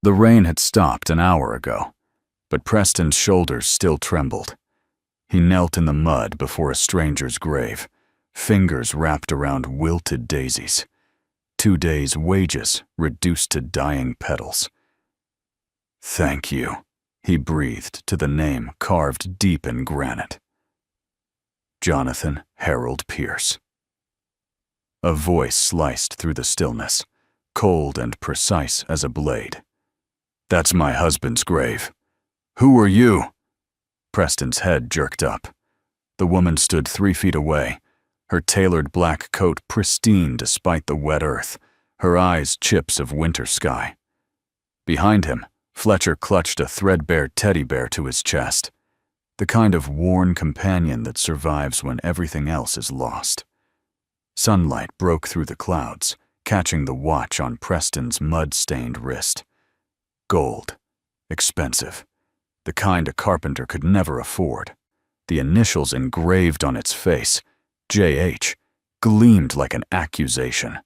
The rain had stopped an hour ago, but Preston's shoulders still trembled. He knelt in the mud before a stranger's grave, fingers wrapped around wilted daisies. 2 days' wages reduced to dying petals. "Thank you," he breathed to the name carved deep in granite. Jonathan Harold Pierce. A voice sliced through the stillness, cold and precise as a blade. "That's my husband's grave. Who are you?" Preston's head jerked up. The woman stood 3 feet away, her tailored black coat pristine despite the wet earth, her eyes chips of winter sky. Behind him, Fletcher clutched a threadbare teddy bear to his chest, the kind of worn companion that survives when everything else is lost. Sunlight broke through the clouds, catching the watch on Preston's mud-stained wrist. Gold. Expensive. The kind a carpenter could never afford. The initials engraved on its face, J.H., gleamed like an accusation.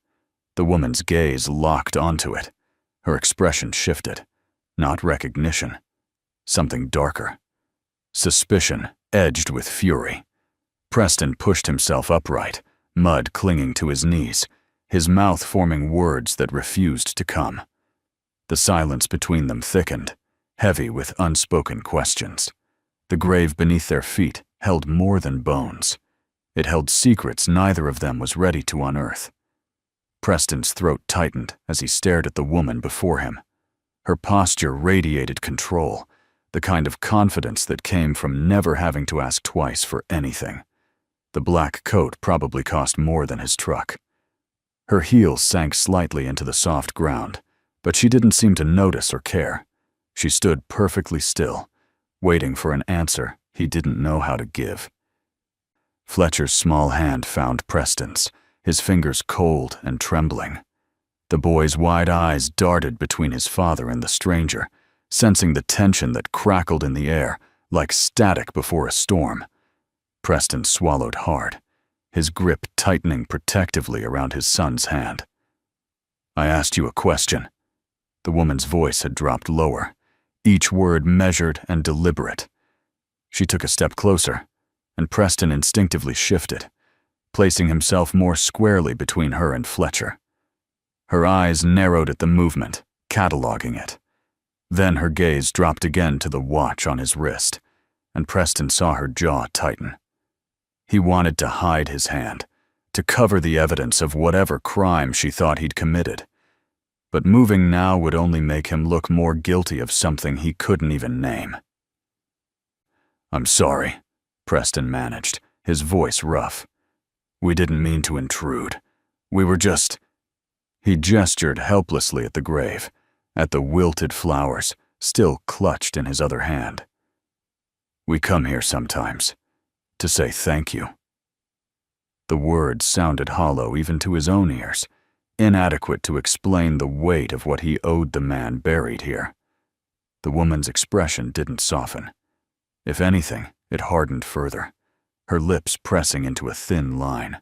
The woman's gaze locked onto it. Her expression shifted. Not recognition. Something darker. Suspicion edged with fury. Preston pushed himself upright, mud clinging to his knees, his mouth forming words that refused to come. The silence between them thickened, heavy with unspoken questions. The grave beneath their feet held more than bones. It held secrets neither of them was ready to unearth. Preston's throat tightened as he stared at the woman before him. Her posture radiated control, the kind of confidence that came from never having to ask twice for anything. The black coat probably cost more than his truck. Her heels sank slightly into the soft ground, but she didn't seem to notice or care. She stood perfectly still, waiting for an answer he didn't know how to give. Fletcher's small hand found Preston's, his fingers cold and trembling. The boy's wide eyes darted between his father and the stranger, sensing the tension that crackled in the air like static before a storm. Preston swallowed hard, his grip tightening protectively around his son's hand. "I asked you a question." The woman's voice had dropped lower, each word measured and deliberate. She took a step closer, and Preston instinctively shifted, placing himself more squarely between her and Fletcher. Her eyes narrowed at the movement, cataloging it. Then her gaze dropped again to the watch on his wrist, and Preston saw her jaw tighten. He wanted to hide his hand, to cover the evidence of whatever crime she thought he'd committed. But moving now would only make him look more guilty of something he couldn't even name. "I'm sorry," Preston managed, his voice rough. "We didn't mean to intrude. We were just—" He gestured helplessly at the grave, at the wilted flowers, still clutched in his other hand. "We come here sometimes, to say thank you." The words sounded hollow even to his own ears, inadequate to explain the weight of what he owed the man buried here. The woman's expression didn't soften. If anything, it hardened further, her lips pressing into a thin line.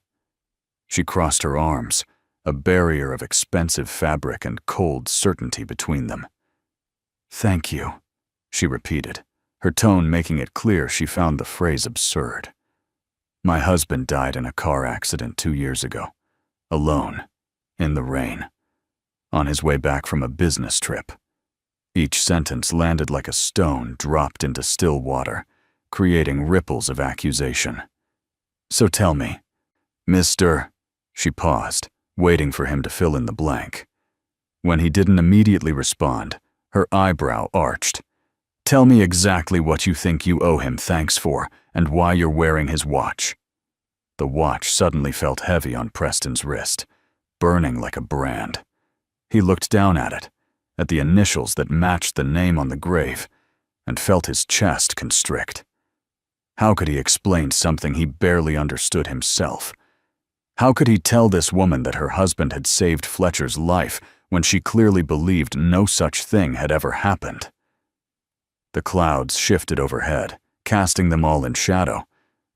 She crossed her arms, a barrier of expensive fabric and cold certainty between them. "Thank you," she repeated, her tone making it clear she found the phrase absurd. "My husband died in a car accident 2 years ago, alone, in the rain, on his way back from a business trip." Each sentence landed like a stone dropped into still water, creating ripples of accusation. "So tell me, Mr.—" She paused, waiting for him to fill in the blank. When he didn't immediately respond, her eyebrow arched. "Tell me exactly what you think you owe him thanks for and why you're wearing his watch." The watch suddenly felt heavy on Preston's wrist, burning like a brand. He looked down at the initials that matched the name on the grave, and felt his chest constrict. How could he explain something he barely understood himself? How could he tell this woman that her husband had saved Fletcher's life when she clearly believed no such thing had ever happened? The clouds shifted overhead, casting them all in shadow,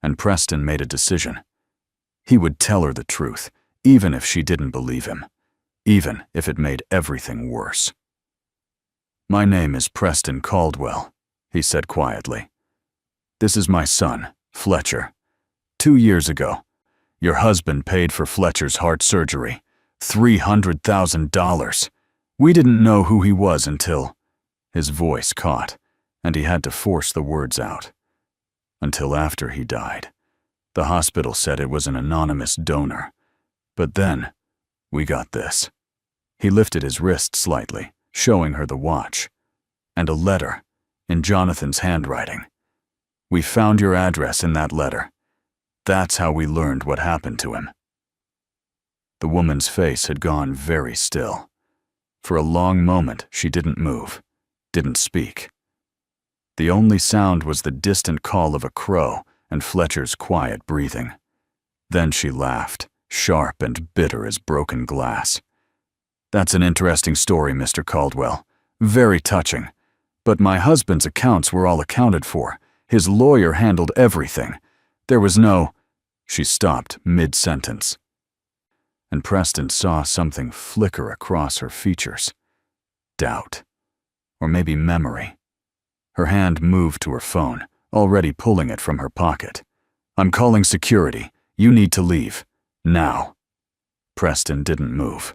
and Preston made a decision. He would tell her the truth, even if she didn't believe him, even if it made everything worse. "My name is Preston Caldwell," he said quietly. "This is my son, Fletcher. 2 years ago, your husband paid for Fletcher's heart surgery, $300,000. We didn't know who he was until—" His voice caught, and he had to force the words out. "Until after he died. The hospital said it was an anonymous donor. But then, we got this." He lifted his wrist slightly, showing her the watch. "And a letter, in Jonathan's handwriting. We found your address in that letter. That's how we learned what happened to him." The woman's face had gone very still. For a long moment, she didn't move, didn't speak. The only sound was the distant call of a crow and Fletcher's quiet breathing. Then she laughed, sharp and bitter as broken glass. "That's an interesting story, Mr. Caldwell. Very touching. But my husband's accounts were all accounted for. His lawyer handled everything. There was no—" She stopped mid-sentence. And Preston saw something flicker across her features. Doubt. Or maybe memory. Her hand moved to her phone, already pulling it from her pocket. "I'm calling security. You need to leave. Now." Preston didn't move.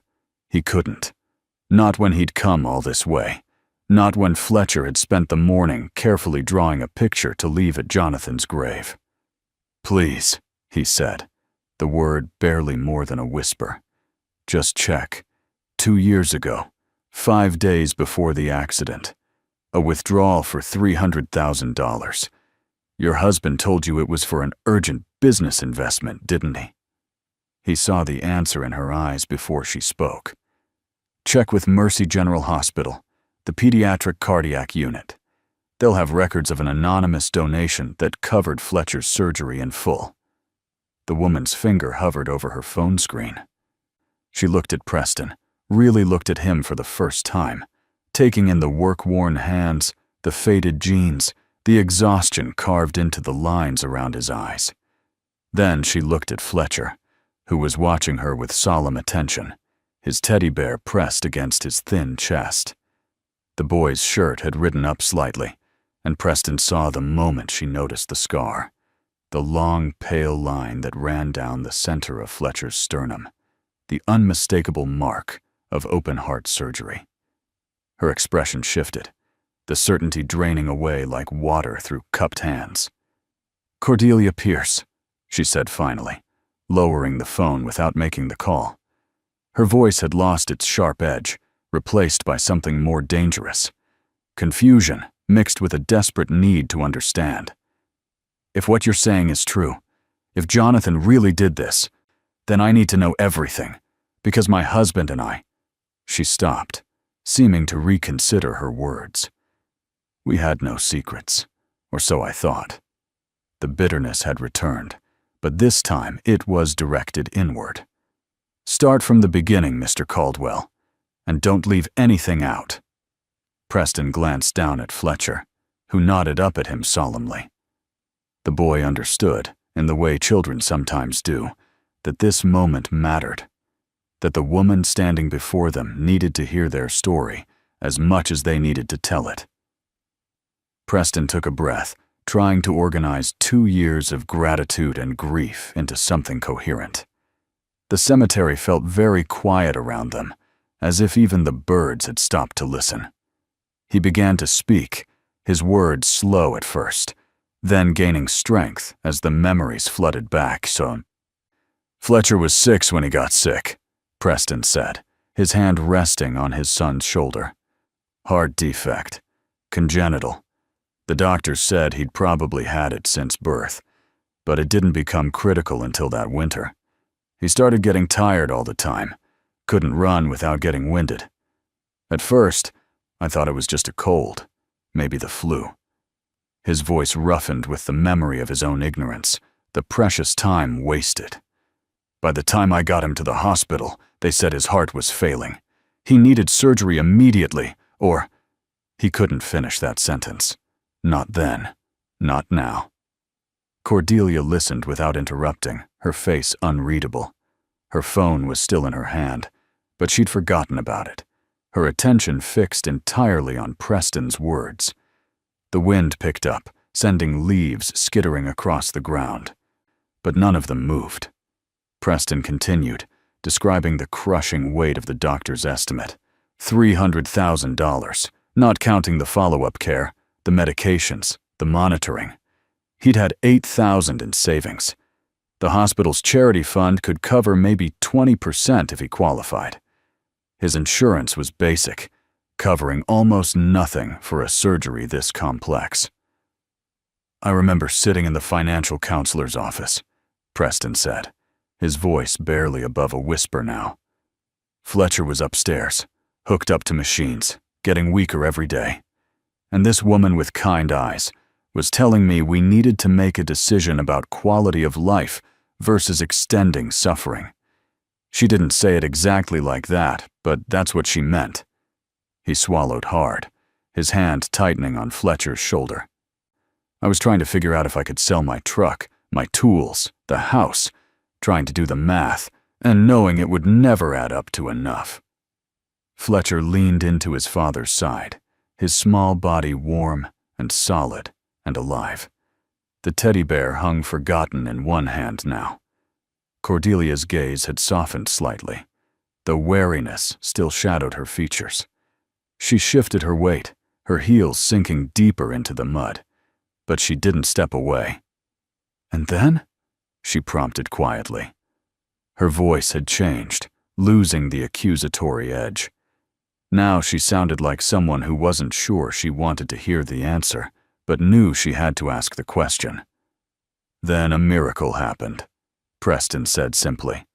He couldn't. Not when he'd come all this way. Not when Fletcher had spent the morning carefully drawing a picture to leave at Jonathan's grave. "Please," he said, the word barely more than a whisper. "Just check. 2 years ago, 5 days before the accident, a withdrawal for $300,000. Your husband told you it was for an urgent business investment, didn't he?" He saw the answer in her eyes before she spoke. "Check with Mercy General Hospital, the pediatric cardiac unit. They'll have records of an anonymous donation that covered Fletcher's surgery in full." The woman's finger hovered over her phone screen. She looked at Preston, really looked at him for the first time, taking in the work-worn hands, the faded jeans, the exhaustion carved into the lines around his eyes. Then she looked at Fletcher, who was watching her with solemn attention, his teddy bear pressed against his thin chest. The boy's shirt had ridden up slightly, and Preston saw the moment she noticed the scar, the long, pale line that ran down the center of Fletcher's sternum, the unmistakable mark of open-heart surgery. Her expression shifted, the certainty draining away like water through cupped hands. "Cordelia Pierce," she said finally, lowering the phone without making the call. Her voice had lost its sharp edge, replaced by something more dangerous. Confusion mixed with a desperate need to understand. "If what you're saying is true, if Jonathan really did this, then I need to know everything, because my husband and I—" She stopped, seeming to reconsider her words. "We had no secrets, or so I thought." The bitterness had returned, but this time it was directed inward. "Start from the beginning, Mr. Caldwell, and don't leave anything out." Preston glanced down at Fletcher, who nodded up at him solemnly. The boy understood, in the way children sometimes do, that this moment mattered, that the woman standing before them needed to hear their story as much as they needed to tell it. Preston took a breath, trying to organize 2 years of gratitude and grief into something coherent. The cemetery felt very quiet around them, as if even the birds had stopped to listen. He began to speak, his words slow at first, then gaining strength as the memories flooded back. "Fletcher was 6 when he got sick," Preston said, his hand resting on his son's shoulder. "Heart defect. Congenital. The doctors said he'd probably had it since birth, but it didn't become critical until that winter. He started getting tired all the time, couldn't run without getting winded. At first, I thought it was just a cold, maybe the flu." His voice roughened with the memory of his own ignorance, the precious time wasted. "By the time I got him to the hospital, they said his heart was failing. He needed surgery immediately, or—" He couldn't finish that sentence. Not then. Not now. Cordelia listened without interrupting, her face unreadable. Her phone was still in her hand, but she'd forgotten about it. her attention fixed entirely on Preston's words. The wind picked up, sending leaves skittering across the ground. But none of them moved. Preston continued, describing the crushing weight of the doctor's estimate. $300,000, not counting the follow-up care, the medications, the monitoring. He'd had $8,000 in savings. The hospital's charity fund could cover maybe 20% if he qualified. His insurance was basic, covering almost nothing for a surgery this complex. "I remember sitting in the financial counselor's office," Preston said, his voice barely above a whisper now. "Fletcher was upstairs, hooked up to machines, getting weaker every day. And this woman with kind eyes was telling me we needed to make a decision about quality of life versus extending suffering. She didn't say it exactly like that, but that's what she meant." He swallowed hard, his hand tightening on Fletcher's shoulder. "I was trying to figure out if I could sell my truck, my tools, the house, trying to do the math, and knowing it would never add up to enough." Fletcher leaned into his father's side, his small body warm and solid and alive. The teddy bear hung forgotten in one hand now. Cordelia's gaze had softened slightly, though wariness still shadowed her features. She shifted her weight, her heels sinking deeper into the mud, but she didn't step away. "And then?" she prompted quietly. Her voice had changed, losing the accusatory edge. Now she sounded like someone who wasn't sure she wanted to hear the answer, but knew she had to ask the question. "Then a miracle happened," Preston said simply.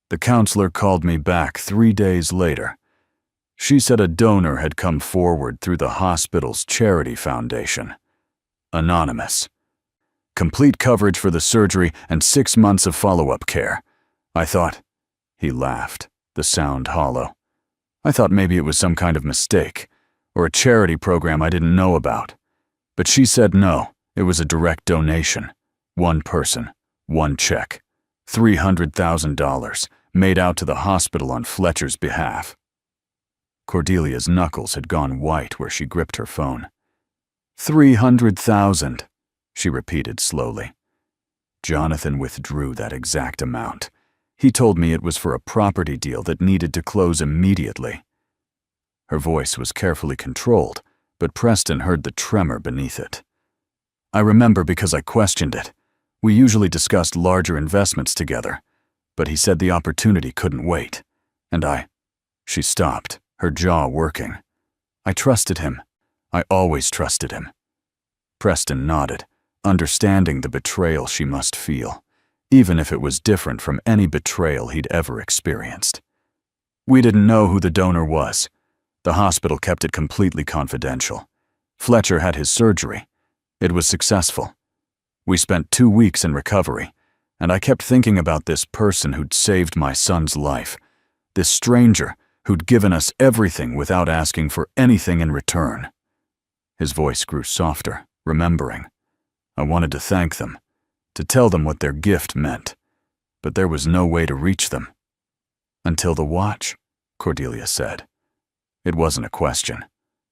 "The counselor called me back 3 days later. She said a donor had come forward through the hospital's charity foundation. Anonymous. Complete coverage for the surgery and 6 months of follow-up care. I thought," he laughed, the sound hollow, "I thought maybe it was some kind of mistake, or a charity program I didn't know about. But she said no, it was a direct donation. One person, one check. $300,000, made out to the hospital on Fletcher's behalf." Cordelia's knuckles had gone white where she gripped her phone. $300,000, she repeated slowly. "Jonathan withdrew that exact amount. He told me it was for a property deal that needed to close immediately." Her voice was carefully controlled, but Preston heard the tremor beneath it. "I remember because I questioned it. We usually discussed larger investments together, but he said the opportunity couldn't wait. And She stopped, her jaw working. "I trusted him. I always trusted him." Preston nodded, understanding the betrayal she must feel, even if it was different from any betrayal he'd ever experienced. "We didn't know who the donor was. The hospital kept it completely confidential. Fletcher had his surgery. It was successful. We spent 2 weeks in recovery, and I kept thinking about this person who'd saved my son's life, this stranger who'd given us everything without asking for anything in return." His voice grew softer, remembering. "I wanted to thank them, to tell them what their gift meant, but there was no way to reach them." "Until the watch," Cordelia said. It wasn't a question.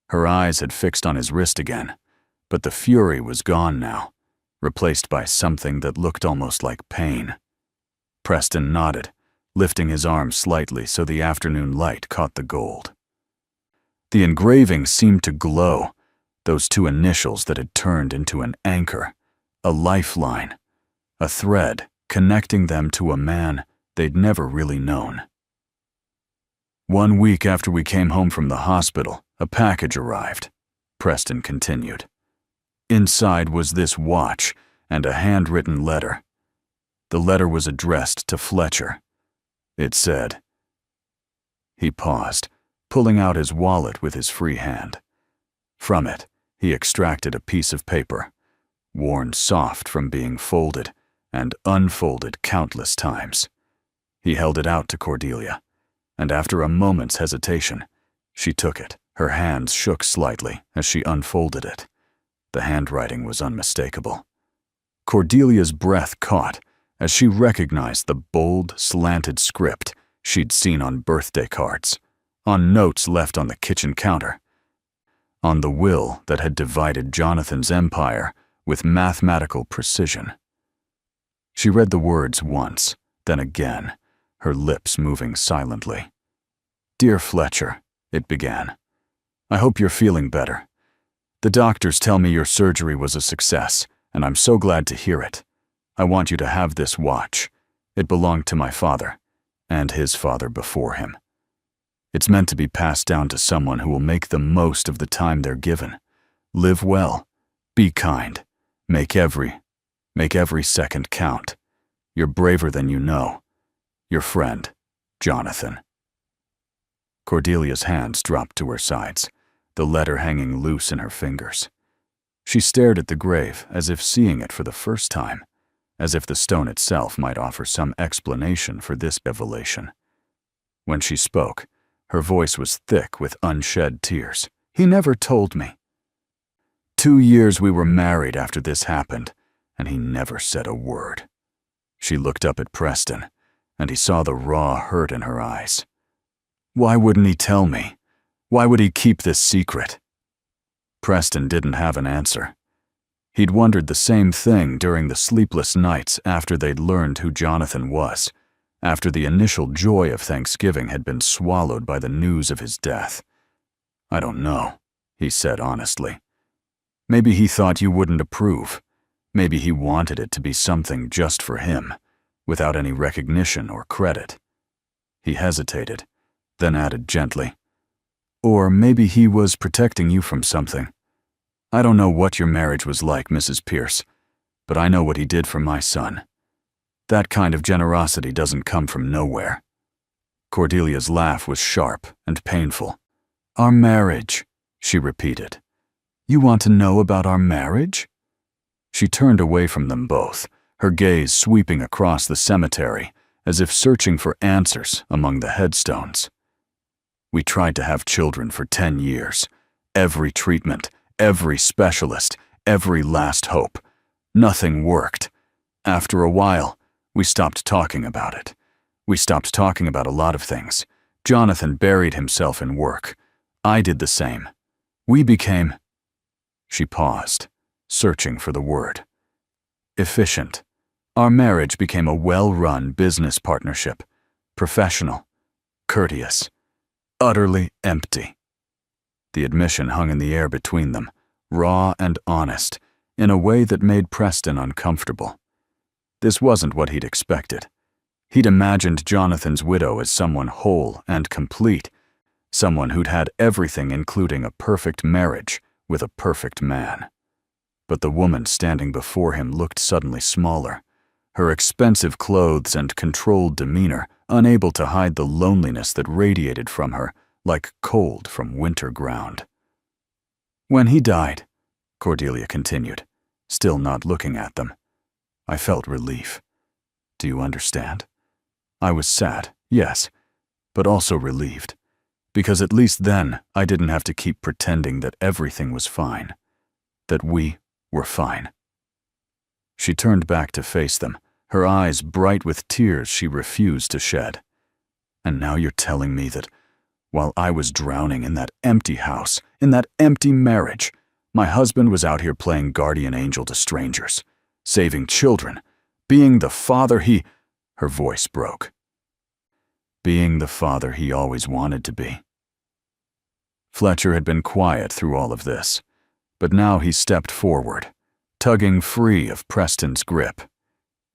Her eyes had fixed on his wrist again, but the fury was gone now, replaced by something that looked almost like pain. Preston nodded, lifting his arm slightly so the afternoon light caught the gold. The engraving seemed to glow, those 2 initials that had turned into an anchor, a lifeline, a thread connecting them to a man they'd never really known. "1 week after we came home from the hospital, a package arrived," Preston continued. "Inside was this watch and a handwritten letter. The letter was addressed to Fletcher. It said..." He paused, pulling out his wallet with his free hand. From it, he extracted a piece of paper, worn soft from being folded and unfolded countless times. He held it out to Cordelia, and after a moment's hesitation, she took it. Her hands shook slightly as she unfolded it. The handwriting was unmistakable. Cordelia's breath caught as she recognized the bold, slanted script she'd seen on birthday cards, on notes left on the kitchen counter, on the will that had divided Jonathan's empire with mathematical precision. She read the words once, then again, her lips moving silently. "Dear Fletcher," it began, "I hope you're feeling better. The doctors tell me your surgery was a success, and I'm so glad to hear it. I want you to have this watch. It belonged to my father, and his father before him. It's meant to be passed down to someone who will make the most of the time they're given. Live well, be kind, make every second count. You're braver than you know. Your friend, Jonathan." Cordelia's hands dropped to her sides, the letter hanging loose in her fingers. She stared at the grave as if seeing it for the first time, as if the stone itself might offer some explanation for this revelation. When she spoke, her voice was thick with unshed tears. "He never told me. 2 years we were married after this happened, and he never said a word." She looked up at Preston, and he saw the raw hurt in her eyes. "Why wouldn't he tell me? Why would he keep this secret?" Preston didn't have an answer. He'd wondered the same thing during the sleepless nights after they'd learned who Jonathan was, after the initial joy of Thanksgiving had been swallowed by the news of his death. "I don't know," he said honestly. "Maybe he thought you wouldn't approve. Maybe he wanted it to be something just for him, without any recognition or credit." He hesitated, then added gently, "Or maybe he was protecting you from something. I don't know what your marriage was like, Mrs. Pierce, but I know what he did for my son. That kind of generosity doesn't come from nowhere." Cordelia's laugh was sharp and painful. "Our marriage," she repeated. "You want to know about our marriage?" She turned away from them both, her gaze sweeping across the cemetery, as if searching for answers among the headstones. "We tried to have children for 10 years. Every treatment, every specialist, every last hope. Nothing worked. After a while, we stopped talking about it. We stopped talking about a lot of things. Jonathan buried himself in work. I did the same. We became—" She paused, searching for the word. "Efficient. Our marriage became a well-run business partnership. Professional. Courteous. Utterly empty." The admission hung in the air between them, raw and honest, in a way that made Preston uncomfortable. This wasn't what he'd expected. He'd imagined Jonathan's widow as someone whole and complete, someone who'd had everything including a perfect marriage with a perfect man. But the woman standing before him looked suddenly smaller, her expensive clothes and controlled demeanor unable to hide the loneliness that radiated from her like cold from winter ground. "When he died," Cordelia continued, still not looking at them, "I felt relief. Do you understand? I was sad, yes, but also relieved, because at least then I didn't have to keep pretending that everything was fine, that we were fine." She turned back to face them, her eyes bright with tears she refused to shed. "And now you're telling me that while I was drowning in that empty house, in that empty marriage, my husband was out here playing guardian angel to strangers, saving children, being the father he—" Her voice broke. "Being the father he always wanted to be." Fletcher had been quiet through all of this, but now he stepped forward, tugging free of Preston's grip.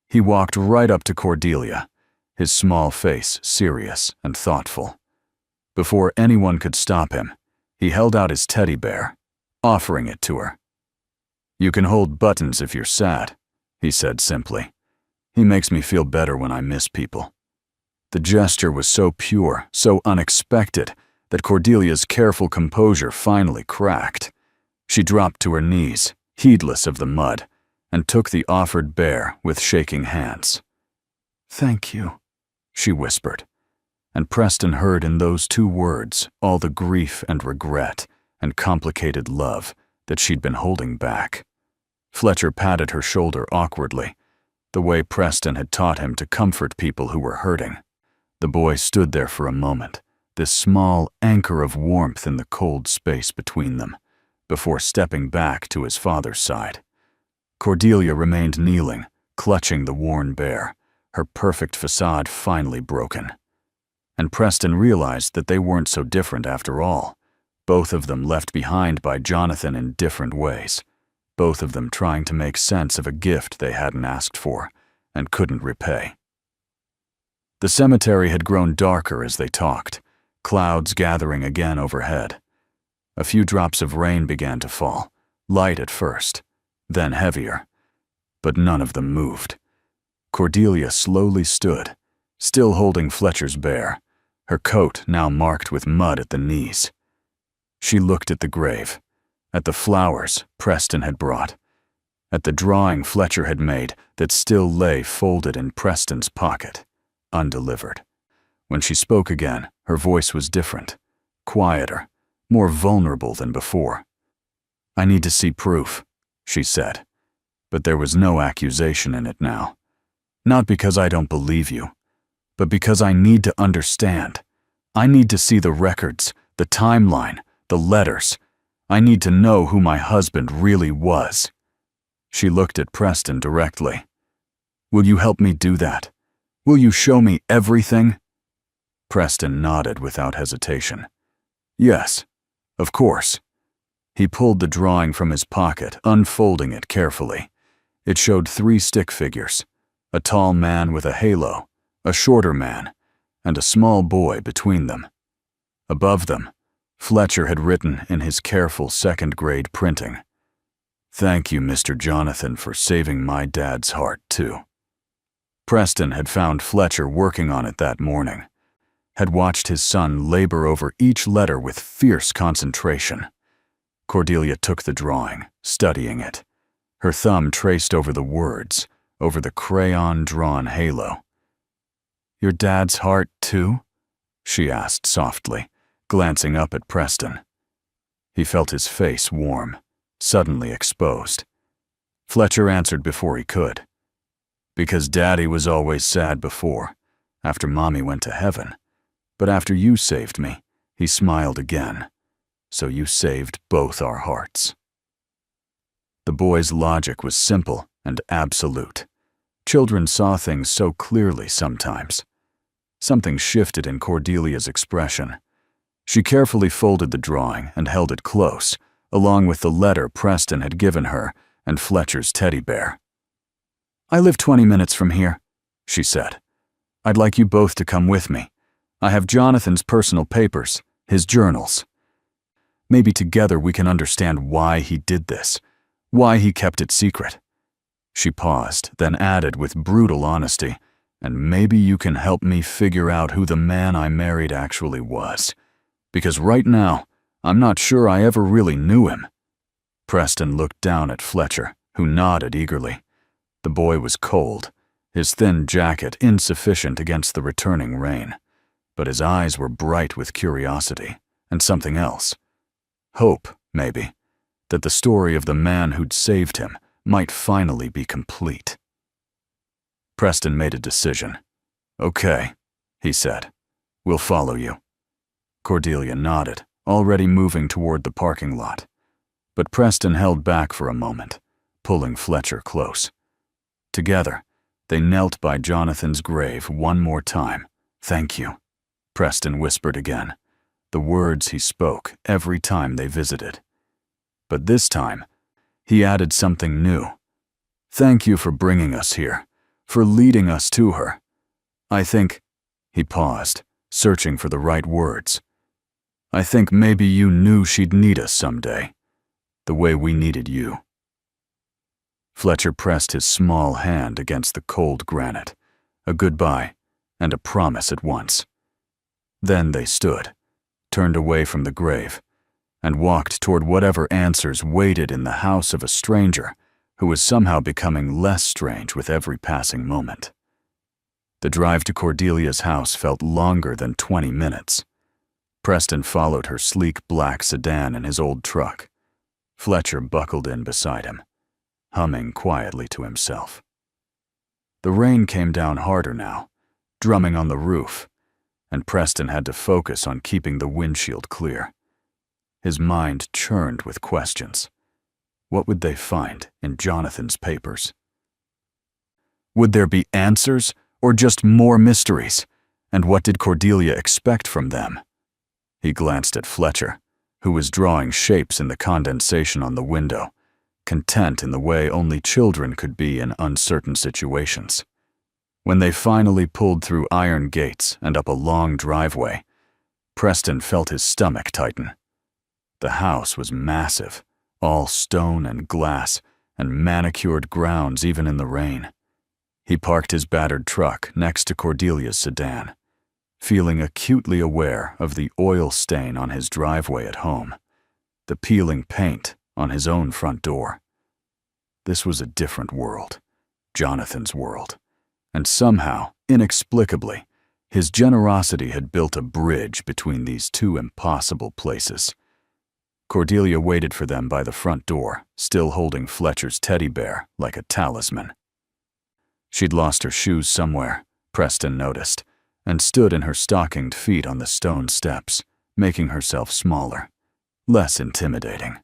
He walked right up to Cordelia, his small face serious and thoughtful. Before anyone could stop him, he held out his teddy bear, offering it to her. "You can hold Buttons if you're sad," he said simply. "He makes me feel better when I miss people." The gesture was so pure, so unexpected, that Cordelia's careful composure finally cracked. She dropped to her knees, heedless of the mud, and took the offered bear with shaking hands. "Thank you," she whispered, and Preston heard in those 2 words all the grief and regret and complicated love that she'd been holding back. Fletcher patted her shoulder awkwardly, the way Preston had taught him to comfort people who were hurting. The boy stood there for a moment, this small anchor of warmth in the cold space between them, before stepping back to his father's side. Cordelia remained kneeling, clutching the worn bear, her perfect facade finally broken. And Preston realized that they weren't so different after all, both of them left behind by Jonathan in different ways, both of them trying to make sense of a gift they hadn't asked for and couldn't repay. The cemetery had grown darker as they talked, clouds gathering again overhead. A few drops of rain began to fall, light at first, then heavier, but none of them moved. Cordelia slowly stood, still holding Fletcher's bear, her coat now marked with mud at the knees. She looked at the grave, at the flowers Preston had brought, at the drawing Fletcher had made that still lay folded in Preston's pocket, undelivered. When she spoke again, her voice was different, quieter, more vulnerable than before. "I need to see proof," she said, but there was no accusation in it now. "Not because I don't believe you, but because I need to understand. I need to see the records, the timeline, the letters. I need to know who my husband really was." She looked at Preston directly. "Will you help me do that? Will you show me everything?" Preston nodded without hesitation. "Yes, of course." He pulled the drawing from his pocket, unfolding it carefully. It showed 3 stick figures, a tall man with a halo, a shorter man, and a small boy between them. Above them, Fletcher had written in his careful second-grade printing, "Thank you, Mr. Jonathan, for saving my dad's heart, too." Preston had found Fletcher working on it that morning, had watched his son labor over each letter with fierce concentration. Cordelia took the drawing, studying it. Her thumb traced over the words, over the crayon-drawn halo. "Your dad's heart, too?" she asked softly, glancing up at Preston. He felt his face warm, suddenly exposed. Fletcher answered before he could. "Because Daddy was always sad before, after Mommy went to heaven. But after you saved me," he smiled again. "So you saved both our hearts." The boy's logic was simple and absolute. Children saw things so clearly sometimes. Something shifted in Cordelia's expression. She carefully folded the drawing and held it close, along with the letter Preston had given her and Fletcher's teddy bear. "I live 20 minutes from here," she said. "I'd like you both to come with me. I have Jonathan's personal papers, his journals. Maybe together we can understand why he did this, why he kept it secret." She paused, then added with brutal honesty, "And maybe you can help me figure out who the man I married actually was. Because right now, I'm not sure I ever really knew him." Preston looked down at Fletcher, who nodded eagerly. The boy was cold, his thin jacket insufficient against the returning rain, but his eyes were bright with curiosity and something else. Hope, maybe, that the story of the man who'd saved him might finally be complete. Preston made a decision. "Okay," he said. "We'll follow you." Cordelia nodded, already moving toward the parking lot. But Preston held back for a moment, pulling Fletcher close. Together, they knelt by Jonathan's grave one more time. "Thank you," Preston whispered again, the words he spoke every time they visited. But this time, he added something new. "Thank you for bringing us here, for leading us to her. I think," he paused, searching for the right words, "I think maybe you knew she'd need us someday, the way we needed you." Fletcher pressed his small hand against the cold granite, a goodbye and a promise at once. Then they stood, turned away from the grave, and walked toward whatever answers waited in the house of a stranger who was somehow becoming less strange with every passing moment. The drive to Cordelia's house felt longer than 20 minutes. Preston followed her sleek black sedan in his old truck. Fletcher buckled in beside him, humming quietly to himself. The rain came down harder now, drumming on the roof, and Preston had to focus on keeping the windshield clear. His mind churned with questions. What would they find in Jonathan's papers? Would there be answers or just more mysteries? And what did Cordelia expect from them? He glanced at Fletcher, who was drawing shapes in the condensation on the window, content in the way only children could be in uncertain situations. When they finally pulled through iron gates and up a long driveway, Preston felt his stomach tighten. The house was massive, all stone and glass, and manicured grounds even in the rain. He parked his battered truck next to Cordelia's sedan, feeling acutely aware of the oil stain on his driveway at home, the peeling paint on his own front door. This was a different world, Jonathan's world, and somehow, inexplicably, his generosity had built a bridge between these two impossible places. Cordelia waited for them by the front door, still holding Fletcher's teddy bear like a talisman. She'd lost her shoes somewhere, Preston noticed, and stood in her stockinged feet on the stone steps, making herself smaller, less intimidating.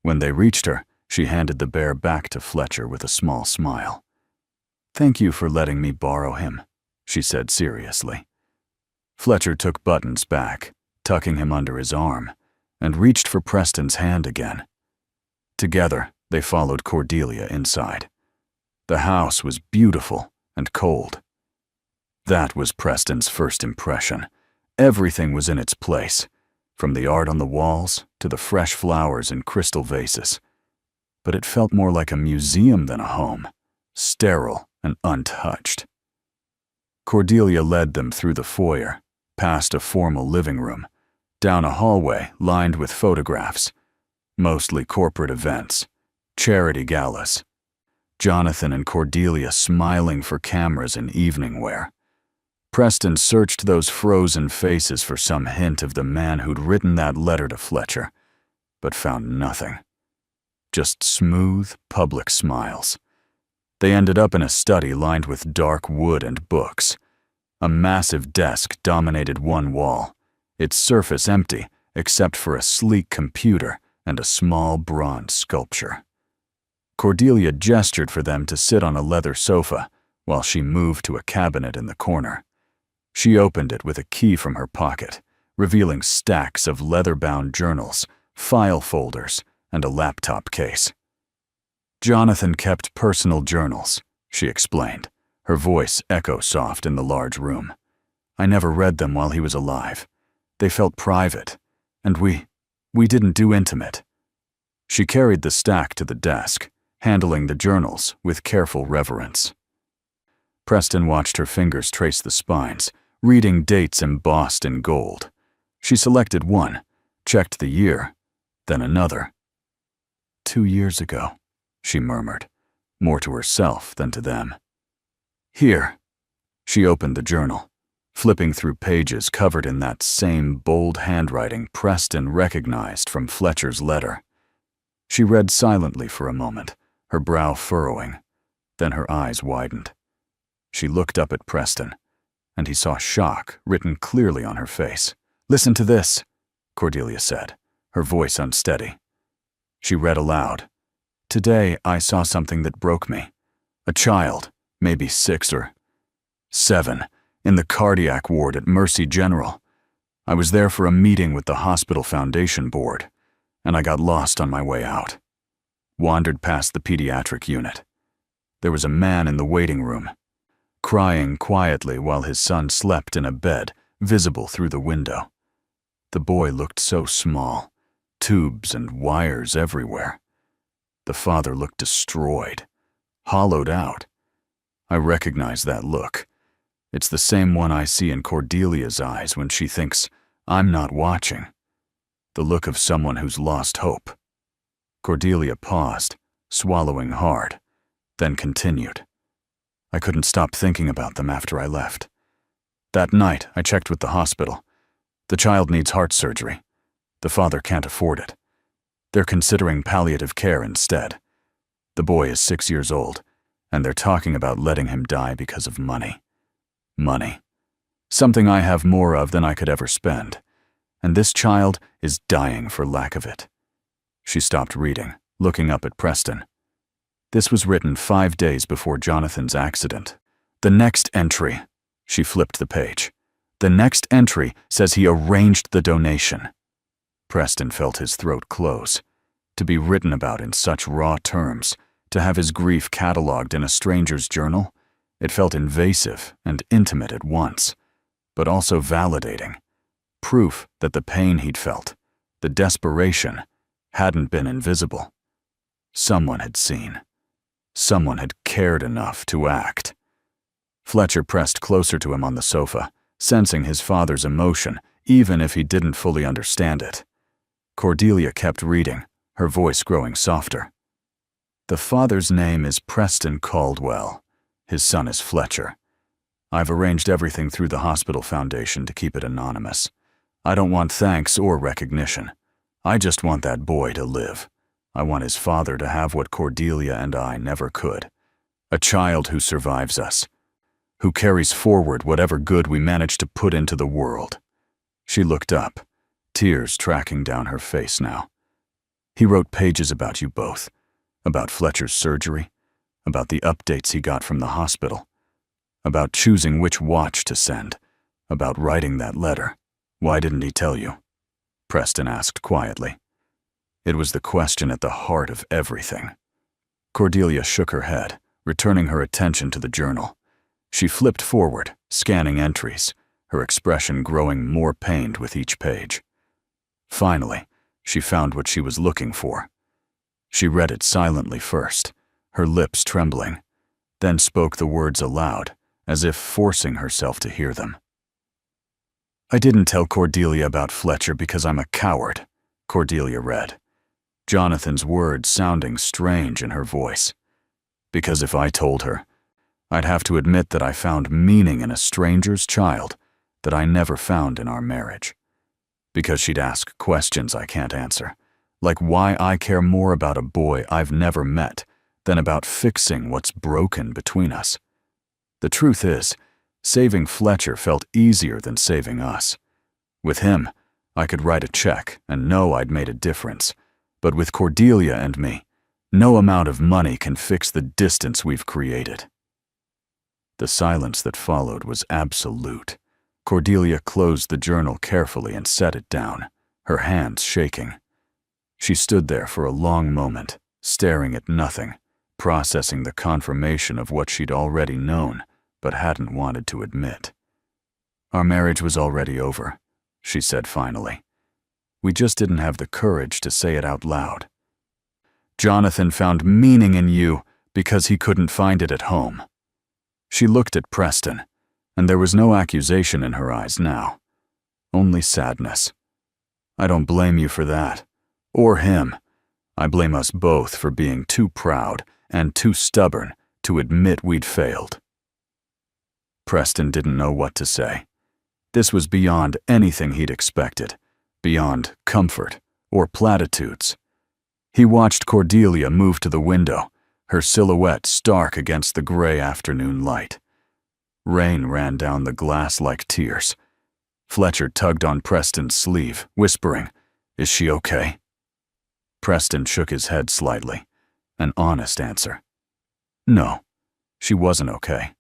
When they reached her, she handed the bear back to Fletcher with a small smile. "Thank you for letting me borrow him," she said seriously. Fletcher took Buttons back, tucking him under his arm, and reached for Preston's hand again. Together, they followed Cordelia inside. The house was beautiful and cold. That was Preston's first impression. Everything was in its place, from the art on the walls to the fresh flowers in crystal vases. But it felt more like a museum than a home, sterile and untouched. Cordelia led them through the foyer, past a formal living room, down a hallway lined with photographs, mostly corporate events, charity galas. Jonathan and Cordelia smiling for cameras in evening wear. Preston searched those frozen faces for some hint of the man who'd written that letter to Fletcher, but found nothing. Just smooth, public smiles. They ended up in a study lined with dark wood and books. A massive desk dominated one wall, its surface empty except for a sleek computer and a small bronze sculpture. Cordelia gestured for them to sit on a leather sofa while she moved to a cabinet in the corner. She opened it with a key from her pocket, revealing stacks of leather-bound journals, file folders, and a laptop case. Jonathan kept personal journals, she explained, her voice echo-soft in the large room. I never read them while he was alive. They felt private, and we didn't do intimate. She carried the stack to the desk, handling the journals with careful reverence. Preston watched her fingers trace the spines, reading dates embossed in gold. She selected one, checked the year, then another. 2 years ago, she murmured, more to herself than to them. Here. She opened the journal, flipping through pages covered in that same bold handwriting Preston recognized from Fletcher's letter. She read silently for a moment, her brow furrowing. Then her eyes widened. She looked up at Preston, and he saw shock written clearly on her face. Listen to this, Cordelia said, her voice unsteady. She read aloud. Today I saw something that broke me. A child, maybe 6 or 7, in the cardiac ward at Mercy General. I was there for a meeting with the hospital foundation board, and I got lost on my way out. Wandered past the pediatric unit. There was a man in the waiting room, crying quietly while his son slept in a bed visible through the window. The boy looked so small, tubes and wires everywhere. The father looked destroyed, hollowed out. I recognize that look. It's the same one I see in Cordelia's eyes when she thinks I'm not watching. The look of someone who's lost hope. Cordelia paused, swallowing hard, then continued. I couldn't stop thinking about them after I left. That night, I checked with the hospital. The child needs heart surgery. The father can't afford it. They're considering palliative care instead. The boy is 6 years old, and they're talking about letting him die because of money. Money. something I have more of than I could ever spend, and this child is dying for lack of it." She stopped reading, looking up at Preston. This was written 5 days before Jonathan's accident. The next entry, she flipped the page. The next entry says he arranged the donation. Preston felt his throat close. To be written about in such raw terms, to have his grief cataloged in a stranger's journal, it felt invasive and intimate at once, but also validating. Proof that the pain he'd felt, the desperation, hadn't been invisible. Someone had seen. Someone had cared enough to act. Fletcher pressed closer to him on the sofa, sensing his father's emotion, even if he didn't fully understand it. Cordelia kept reading, her voice growing softer. "The father's name is Preston Caldwell. His son is Fletcher. I've arranged everything through the hospital foundation to keep it anonymous. I don't want thanks or recognition. I just want that boy to live. I want his father to have what Cordelia and I never could. A child who survives us, who carries forward whatever good we manage to put into the world." She looked up, tears tracking down her face now. "He wrote pages about you both, about Fletcher's surgery, about the updates he got from the hospital, about choosing which watch to send, about writing that letter. Why didn't he tell you?" Preston asked quietly. It was the question at the heart of everything. Cordelia shook her head, returning her attention to the journal. She flipped forward, scanning entries, her expression growing more pained with each page. Finally, she found what she was looking for. She read it silently first, her lips trembling, then spoke the words aloud, as if forcing herself to hear them. "I didn't tell Cordelia about Fletcher because I'm a coward," Cordelia read, Jonathan's words sounding strange in her voice. "Because if I told her, I'd have to admit that I found meaning in a stranger's child that I never found in our marriage. Because she'd ask questions I can't answer, like why I care more about a boy I've never met than about fixing what's broken between us. The truth is, saving Fletcher felt easier than saving us. With him, I could write a check and know I'd made a difference, but with Cordelia and me, no amount of money can fix the distance we've created." The silence that followed was absolute. Cordelia closed the journal carefully and set it down, her hands shaking. She stood there for a long moment, staring at nothing, processing the confirmation of what she'd already known, but hadn't wanted to admit. "Our marriage was already over," she said finally. "We just didn't have the courage to say it out loud. Jonathan found meaning in you because he couldn't find it at home." She looked at Preston, and there was no accusation in her eyes now, only sadness. "I don't blame you for that, or him. I blame us both for being too proud and too stubborn to admit we'd failed." Preston didn't know what to say. This was beyond anything he'd expected, beyond comfort or platitudes. He watched Cordelia move to the window, her silhouette stark against the gray afternoon light. Rain ran down the glass like tears. Fletcher tugged on Preston's sleeve, whispering, "Is she okay?" Preston shook his head slightly, an honest answer. No, she wasn't okay.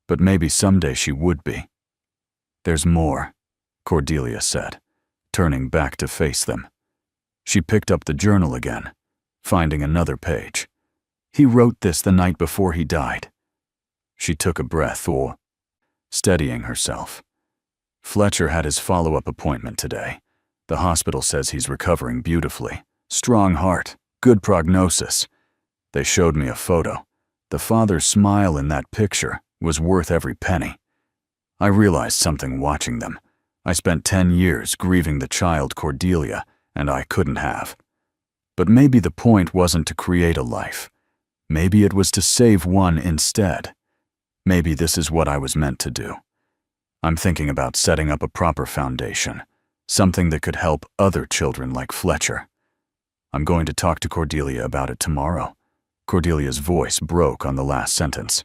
But maybe someday she would be. "There's more," Cordelia said, turning back to face them. She picked up the journal again, finding another page. "He wrote this the night before he died." She took a breath, steadying herself. "Fletcher had his follow-up appointment today. The hospital says he's recovering beautifully. Strong heart, good prognosis. They showed me a photo. The father's smile in that picture was worth every penny. I realized something watching them. I spent 10 years grieving the child Cordelia, and I couldn't have. But maybe the point wasn't to create a life. Maybe it was to save one instead. Maybe this is what I was meant to do. I'm thinking about setting up a proper foundation, something that could help other children like Fletcher. I'm going to talk to Cordelia about it tomorrow." Cordelia's voice broke on the last sentence,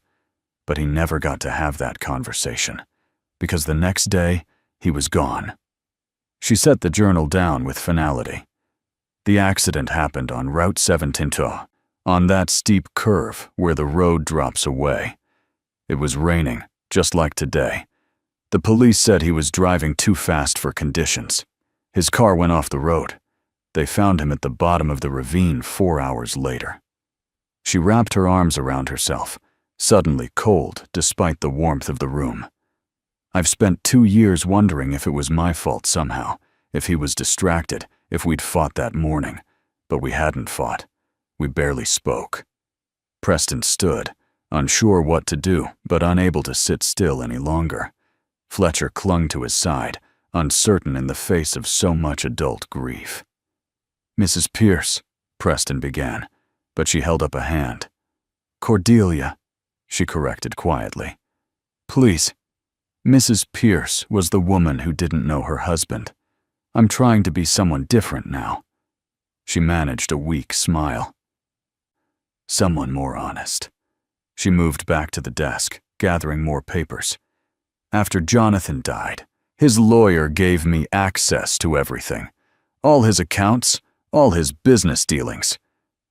but he never got to have that conversation. because the next day he was gone. She set the journal down with finality. The accident happened on Route 17, on that steep curve where the road drops away. It was raining, just like today. The police said he was driving too fast for conditions. His car went off the road. They found him at the bottom of the ravine 4 hours later. She wrapped her arms around herself, suddenly cold despite the warmth of the room. I've spent 2 years wondering if it was my fault somehow, if he was distracted, if we'd fought that morning. But we hadn't fought. We barely spoke. Preston stood, unsure what to do, but unable to sit still any longer. Fletcher clung to his side, uncertain in the face of so much adult grief. "Mrs. Pierce," Preston began, but she held up a hand. "Cordelia," she corrected quietly. "Please." Mrs. Pierce was the woman who didn't know her husband. "I'm trying to be someone different now." She managed a weak smile. "Someone more honest." She moved back to the desk, gathering more papers. "After Jonathan died, his lawyer gave me access to everything. All his accounts, all his business dealings.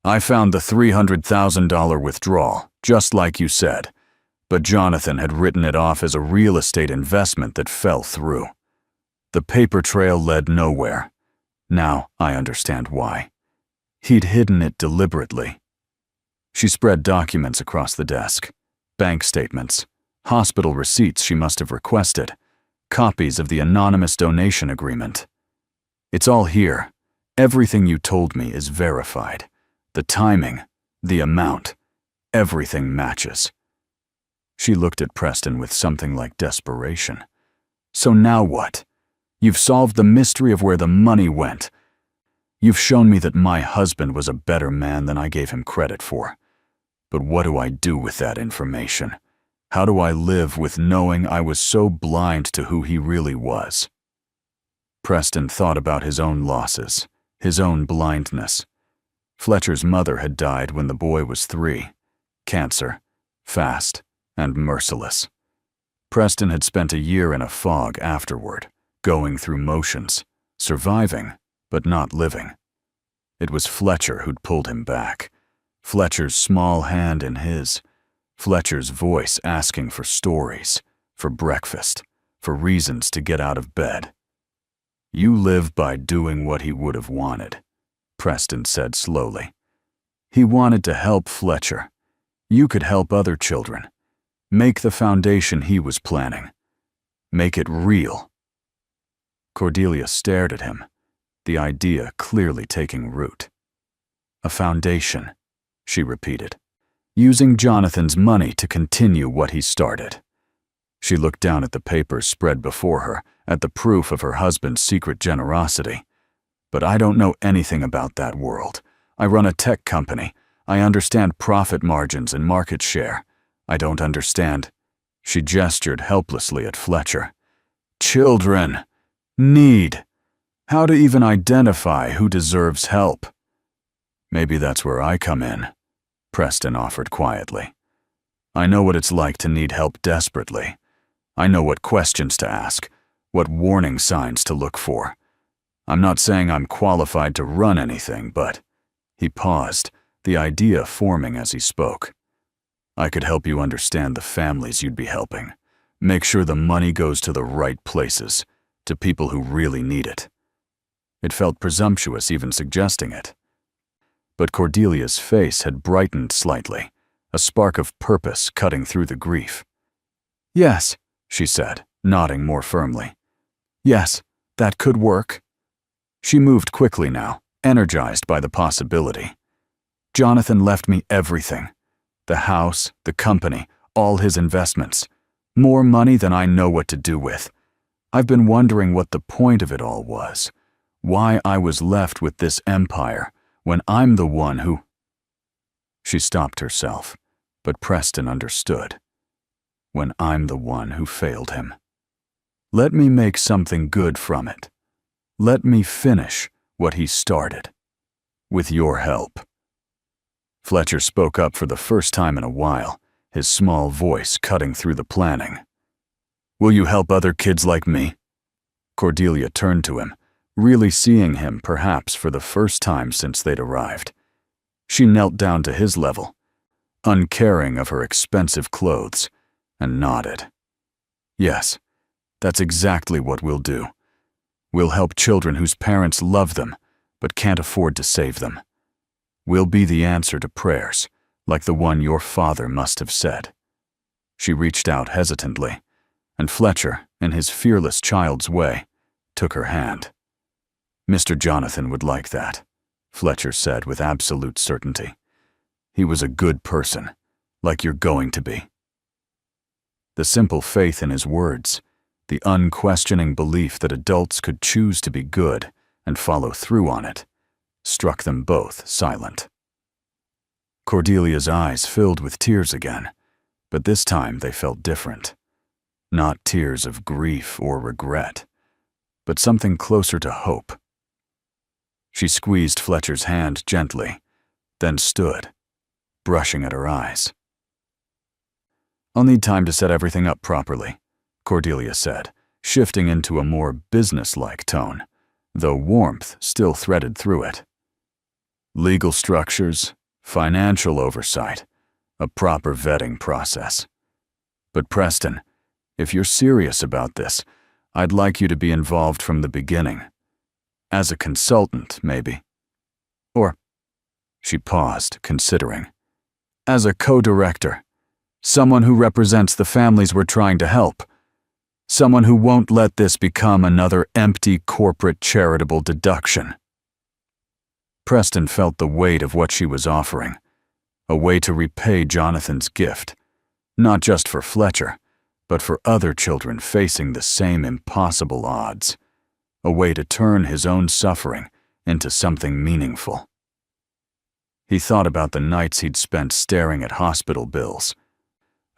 I found the $300,000 withdrawal, just like you said, but Jonathan had written it off as a real estate investment that fell through. The paper trail led nowhere. Now I understand why. He'd hidden it deliberately." She spread documents across the desk. Bank statements, hospital receipts she must have requested, copies of the anonymous donation agreement. "It's all here. Everything you told me is verified. The timing, the amount, everything matches." She looked at Preston with something like desperation. "So now what? You've solved the mystery of where the money went. You've shown me that my husband was a better man than I gave him credit for. But what do I do with that information? How do I live with knowing I was so blind to who he really was?" Preston thought about his own losses, his own blindness. Fletcher's mother had died when the boy was 3. Cancer, fast, and merciless. Preston had spent a year in a fog afterward, going through motions, surviving, but not living. It was Fletcher who'd pulled him back. Fletcher's small hand in his. Fletcher's voice asking for stories, for breakfast, for reasons to get out of bed. "You live by doing what he would have wanted," Preston said slowly. "He wanted to help Fletcher. You could help other children. Make the foundation he was planning. Make it real." Cordelia stared at him, the idea clearly taking root. "A foundation," she repeated. "Using Jonathan's money to continue what he started." She looked down at the papers spread before her, at the proof of her husband's secret generosity. "But I don't know anything about that world. I run a tech company. I understand profit margins and market share. I don't understand." She gestured helplessly at Fletcher. "Children. Need. How to even identify who deserves help." "Maybe that's where I come in," Preston offered quietly. "I know what it's like to need help desperately. I know what questions to ask, what warning signs to look for. I'm not saying I'm qualified to run anything, but—" He paused, the idea forming as he spoke. "I could help you understand the families you'd be helping. Make sure the money goes to the right places, to people who really need it." It felt presumptuous even suggesting it. But Cordelia's face had brightened slightly, a spark of purpose cutting through the grief. "Yes," she said, nodding more firmly. "Yes, that could work." She moved quickly now, energized by the possibility. "Jonathan left me everything. The house, the company, all his investments. More money than I know what to do with. I've been wondering what the point of it all was. Why I was left with this empire when I'm the one who—" She stopped herself, but Preston understood. "When I'm the one who failed him. Let me make something good from it. Let me finish what he started. With your help." Fletcher spoke up for the first time in a while, his small voice cutting through the planning. Will you help other kids like me?" Cordelia turned to him, really seeing him perhaps for the first time since they'd arrived. She knelt down to his level, uncaring of her expensive clothes, and nodded. "Yes, that's exactly what we'll do. We'll help children whose parents love them but can't afford to save them. We'll be the answer to prayers, like the one your father must have said." She reached out hesitantly, and Fletcher, in his fearless child's way, took her hand. "Mr. Jonathan would like that," Fletcher said with absolute certainty. "He was a good person, like you're going to be." The simple faith in his words, the unquestioning belief that adults could choose to be good and follow through on it, struck them both silent. Cordelia's eyes filled with tears again, but this time they felt different. Not tears of grief or regret, but something closer to hope. She squeezed Fletcher's hand gently, then stood, brushing at her eyes. "I'll need time to set everything up properly," Cordelia said, shifting into a more businesslike tone, though warmth still threaded through it. "Legal structures, financial oversight, a proper vetting process. But Preston, if you're serious about this, I'd like you to be involved from the beginning. As a consultant, maybe. Or," she paused, considering, "as a co-director. Someone who represents the families we're trying to help. Someone who won't let this become another empty corporate charitable deduction." Preston felt the weight of what she was offering, a way to repay Jonathan's gift, not just for Fletcher, but for other children facing the same impossible odds, a way to turn his own suffering into something meaningful. He thought about the nights he'd spent staring at hospital bills,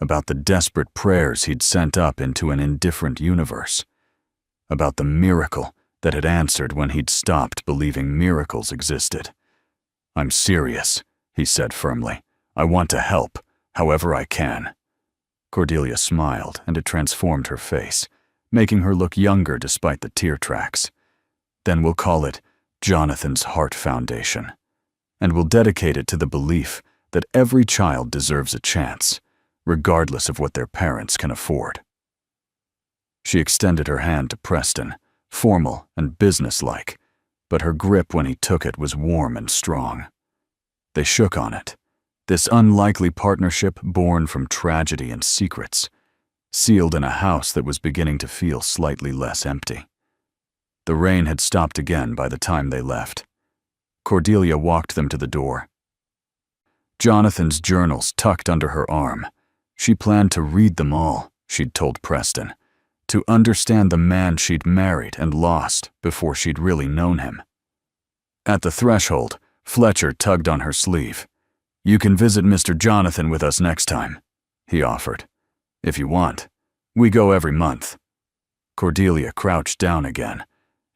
about the desperate prayers he'd sent up into an indifferent universe, about the miracle that had answered when he'd stopped believing miracles existed. "I'm serious," he said firmly. "I want to help, however I can." Cordelia smiled, and it transformed her face, making her look younger despite the tear tracks. "Then we'll call it Jonathan's Heart Foundation, and we'll dedicate it to the belief that every child deserves a chance, regardless of what their parents can afford." She extended her hand to Preston, formal and businesslike, but her grip when he took it was warm and strong. They shook on it, this unlikely partnership born from tragedy and secrets, sealed in a house that was beginning to feel slightly less empty. The rain had stopped again by the time they left. Cordelia walked them to the door. Jonathan's journals tucked under her arm. She planned to read them all, she'd told Preston, to understand the man she'd married and lost before she'd really known him. At the threshold, Fletcher tugged on her sleeve. "You can visit Mr. Jonathan with us next time," he offered. "If you want. We go every month." Cordelia crouched down again,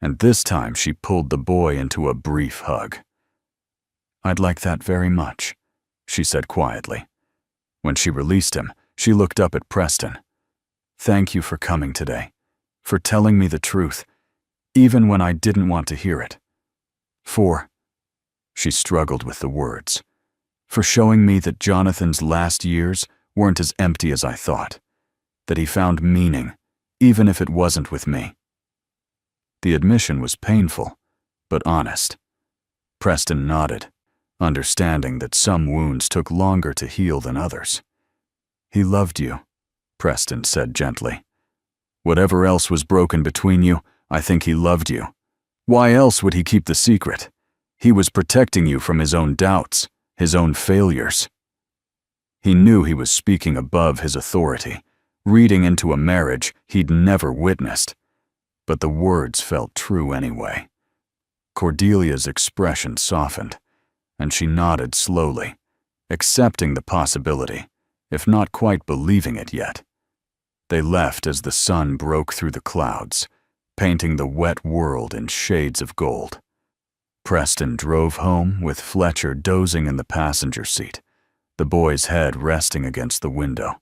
and this time she pulled the boy into a brief hug. "I'd like that very much," she said quietly. When she released him, she looked up at Preston. "Thank you for coming today, for telling me the truth, even when I didn't want to hear it. She struggled with the words. "For showing me that Jonathan's last years weren't as empty as I thought, that he found meaning, even if it wasn't with me." The admission was painful, but honest. Preston nodded, understanding that some wounds took longer to heal than others. "He loved you," Preston said gently. "Whatever else was broken between you, I think he loved you. Why else would he keep the secret? He was protecting you from his own doubts, his own failures." He knew he was speaking above his authority, reading into a marriage he'd never witnessed, but the words felt true anyway. Cordelia's expression softened, and she nodded slowly, accepting the possibility, if not quite believing it yet. They left as the sun broke through the clouds, painting the wet world in shades of gold. Preston drove home with Fletcher dozing in the passenger seat, the boy's head resting against the window.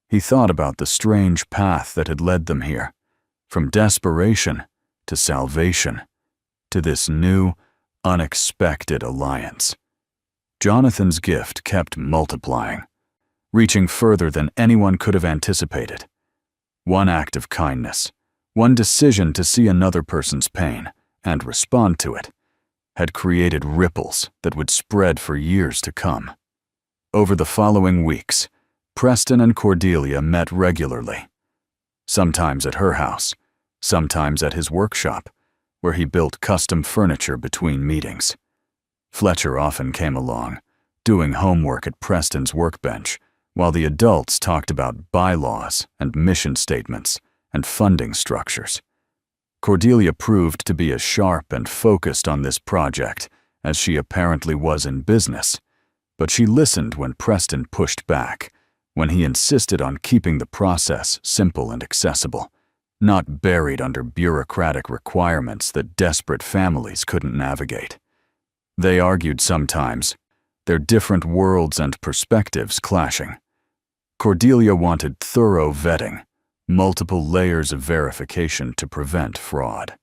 He thought about the strange path that had led them here, from desperation to salvation, to this new, unexpected alliance. Jonathan's gift kept multiplying, reaching further than anyone could have anticipated. One act of kindness, one decision to see another person's pain and respond to it, had created ripples that would spread for years to come. Over the following weeks, Preston and Cordelia met regularly, sometimes at her house, sometimes at his workshop, where he built custom furniture between meetings. Fletcher often came along, doing homework at Preston's workbench, while the adults talked about bylaws and mission statements and funding structures. Cordelia proved to be as sharp and focused on this project as she apparently was in business, but she listened when Preston pushed back, when he insisted on keeping the process simple and accessible, not buried under bureaucratic requirements that desperate families couldn't navigate. They argued sometimes, their different worlds and perspectives clashing. Cordelia wanted thorough vetting, multiple layers of verification to prevent fraud.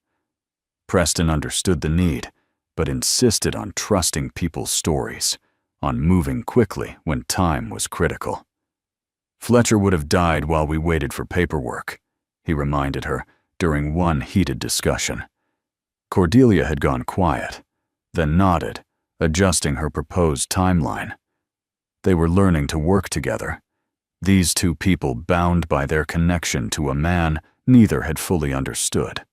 Preston understood the need, but insisted on trusting people's stories, on moving quickly when time was critical. "Fletcher would have died while we waited for paperwork," he reminded her during one heated discussion. Cordelia had gone quiet, then nodded, adjusting her proposed timeline. They were learning to work together. These two people bound by their connection to a man neither had fully understood.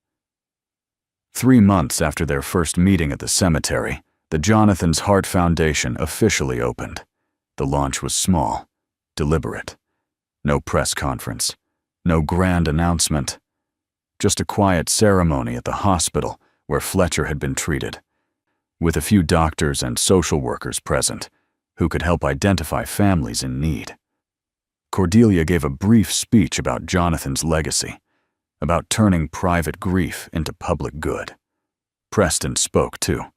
3 months after their first meeting at the cemetery, the Jonathan's Heart Foundation officially opened. The launch was small, deliberate. No press conference, no grand announcement. Just a quiet ceremony at the hospital where Fletcher had been treated, with a few doctors and social workers present who could help identify families in need. Cordelia gave a brief speech about Jonathan's legacy, about turning private grief into public good. Preston spoke too,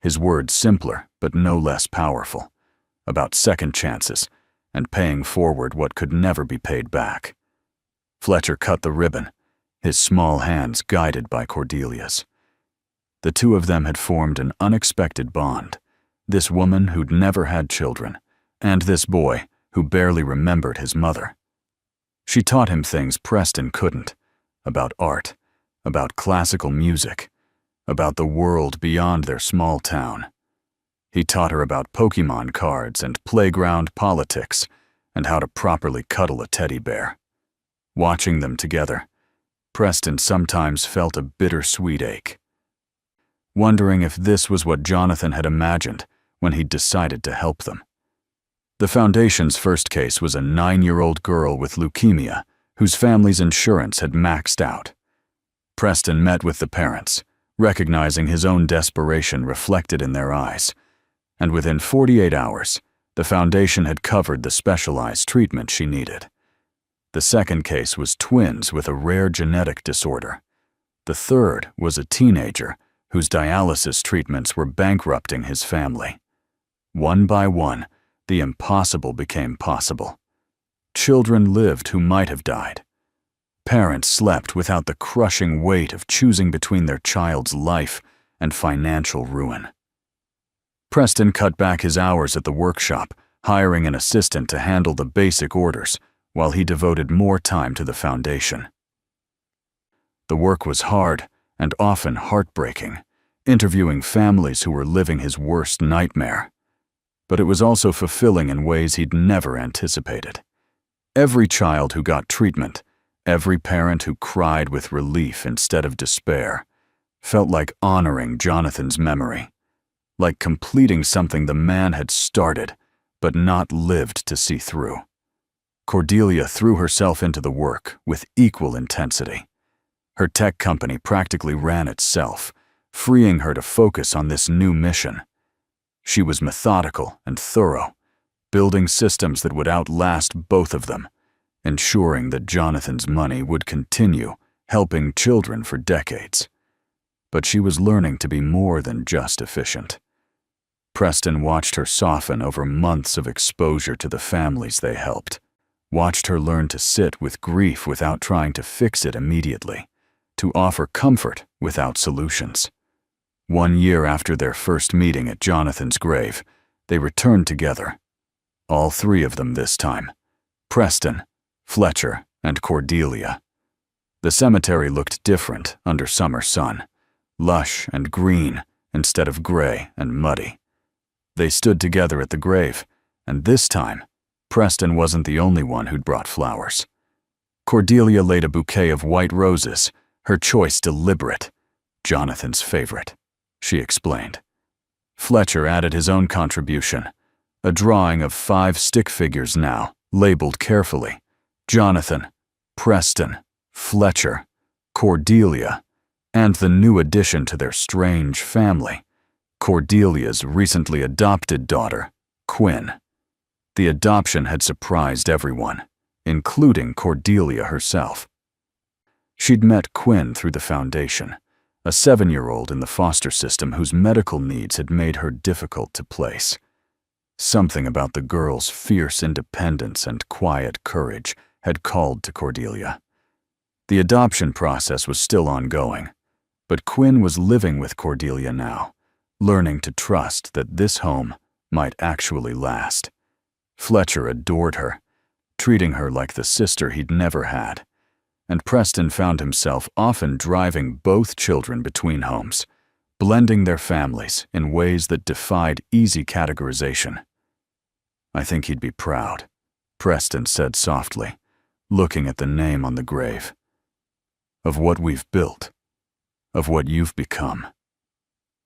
his words simpler but no less powerful, about second chances and paying forward what could never be paid back. Fletcher cut the ribbon, his small hands guided by Cordelia's. The two of them had formed an unexpected bond, this woman who'd never had children, and this boy who barely remembered his mother. She taught him things Preston couldn't, about art, about classical music, about the world beyond their small town. He taught her about Pokemon cards and playground politics, and how to properly cuddle a teddy bear. Watching them together, Preston sometimes felt a bittersweet ache, wondering if this was what Jonathan had imagined when he decided to help them. The foundation's first case was a 9-year-old girl with leukemia whose family's insurance had maxed out. Preston met with the parents, recognizing his own desperation reflected in their eyes, and within 48 hours, the foundation had covered the specialized treatment she needed. The second case was twins with a rare genetic disorder. The third was a teenager whose dialysis treatments were bankrupting his family. One by one, the impossible became possible. Children lived who might have died. Parents slept without the crushing weight of choosing between their child's life and financial ruin. Preston cut back his hours at the workshop, hiring an assistant to handle the basic orders, while he devoted more time to the foundation. The work was hard and often heartbreaking, interviewing families who were living his worst nightmare. But it was also fulfilling in ways he'd never anticipated. Every child who got treatment, every parent who cried with relief instead of despair, felt like honoring Jonathan's memory, like completing something the man had started but not lived to see through. Cordelia threw herself into the work with equal intensity. Her tech company practically ran itself, freeing her to focus on this new mission. She was methodical and thorough, building systems that would outlast both of them, ensuring that Jonathan's money would continue helping children for decades. But she was learning to be more than just efficient. Preston watched her soften over months of exposure to the families they helped. watched her learn to sit with grief without trying to fix it immediately, to offer comfort without solutions. 1 year after their first meeting at Jonathan's grave, they returned together. All 3 of them this time: Preston, Fletcher, and Cordelia. The cemetery looked different under summer sun, lush and green instead of gray and muddy. They stood together at the grave, and this time, Preston wasn't the only one who'd brought flowers. Cordelia laid a bouquet of white roses, her choice deliberate, Jonathan's favorite, she explained. Fletcher added his own contribution, a drawing of 5 stick figures now, labeled carefully: Jonathan, Preston, Fletcher, Cordelia, and the new addition to their strange family, Cordelia's recently adopted daughter, Quinn. The adoption had surprised everyone, including Cordelia herself. She'd met Quinn through the foundation, a 7-year-old in the foster system whose medical needs had made her difficult to place. Something about the girl's fierce independence and quiet courage had called to Cordelia. The adoption process was still ongoing, but Quinn was living with Cordelia now, learning to trust that this home might actually last. Fletcher adored her, treating her like the sister he'd never had, and Preston found himself often driving both children between homes, blending their families in ways that defied easy categorization. "I think he'd be proud," Preston said softly, looking at the name on the grave. "Of what we've built, of what you've become."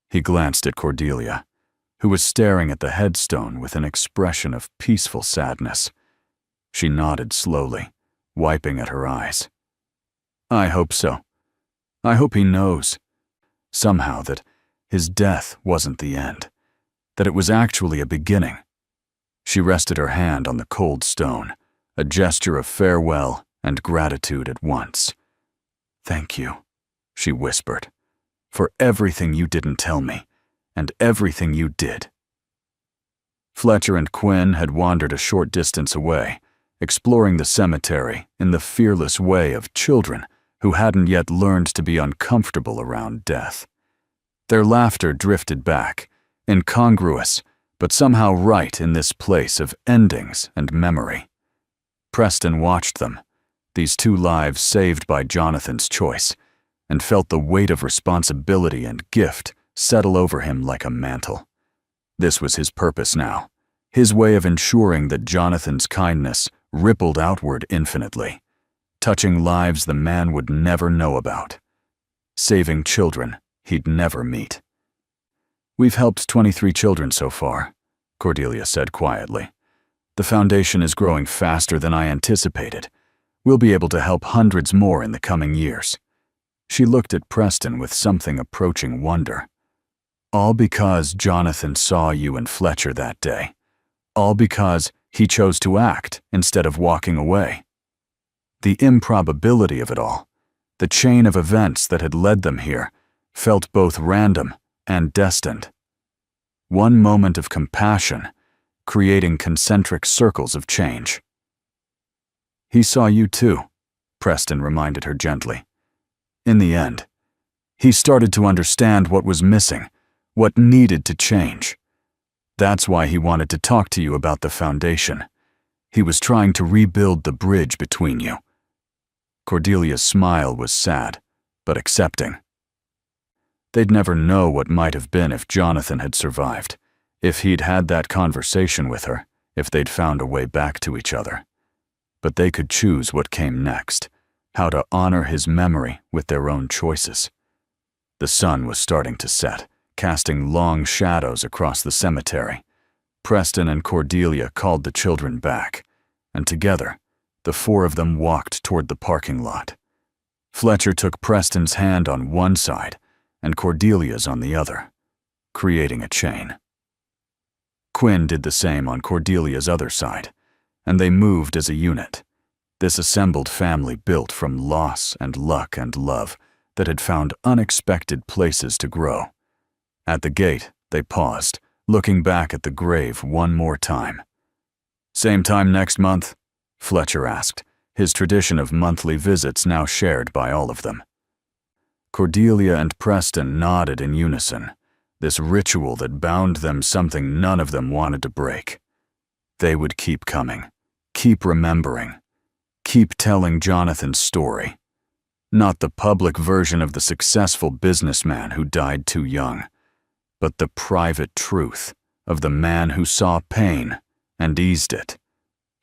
He glanced at Cordelia, who was staring at the headstone with an expression of peaceful sadness. She nodded slowly, wiping at her eyes. "I hope so. I hope he knows, somehow, that his death wasn't the end, that it was actually a beginning." She rested her hand on the cold stone, a gesture of farewell and gratitude at once. "Thank you," she whispered, "for everything you didn't tell me, and everything you did." Fletcher and Quinn had wandered a short distance away, exploring the cemetery in the fearless way of children who hadn't yet learned to be uncomfortable around death. Their laughter drifted back, incongruous, but somehow right in this place of endings and memory. Preston watched them, these 2 lives saved by Jonathan's choice, and felt the weight of responsibility and gift settle over him like a mantle. This was his purpose now, his way of ensuring that Jonathan's kindness rippled outward infinitely, touching lives the man would never know about, saving children he'd never meet. "We've helped 23 children so far," Cordelia said quietly. "The foundation is growing faster than I anticipated. We'll be able to help hundreds more in the coming years." She looked at Preston with something approaching wonder. "All because Jonathan saw you and Fletcher that day. All because he chose to act instead of walking away. The improbability of it all, the chain of events that had led them here, felt both random and destined. One moment of compassion, creating concentric circles of change." "He saw you too," Preston reminded her gently. "In the end, he started to understand what was missing, what needed to change. That's why he wanted to talk to you about the foundation. He was trying to rebuild the bridge between you." Cordelia's smile was sad, but accepting. They'd never know what might have been if Jonathan had survived, if he'd had that conversation with her, if they'd found a way back to each other. But they could choose what came next, how to honor his memory with their own choices. The sun was starting to set, casting long shadows across the cemetery. Preston and Cordelia called the children back, and together, the 4 of them walked toward the parking lot. Fletcher took Preston's hand on one side and Cordelia's on the other, creating a chain. Quinn did the same on Cordelia's other side, and they moved as a unit, this assembled family built from loss and luck and love that had found unexpected places to grow. At the gate, they paused, looking back at the grave one more time. "Same time next month?" Fletcher asked, his tradition of monthly visits now shared by all of them. Cordelia and Preston nodded in unison, this ritual that bound them something none of them wanted to break. They would keep coming, keep remembering, keep telling Jonathan's story. Not the public version of the successful businessman who died too young, but the private truth of the man who saw pain and eased it,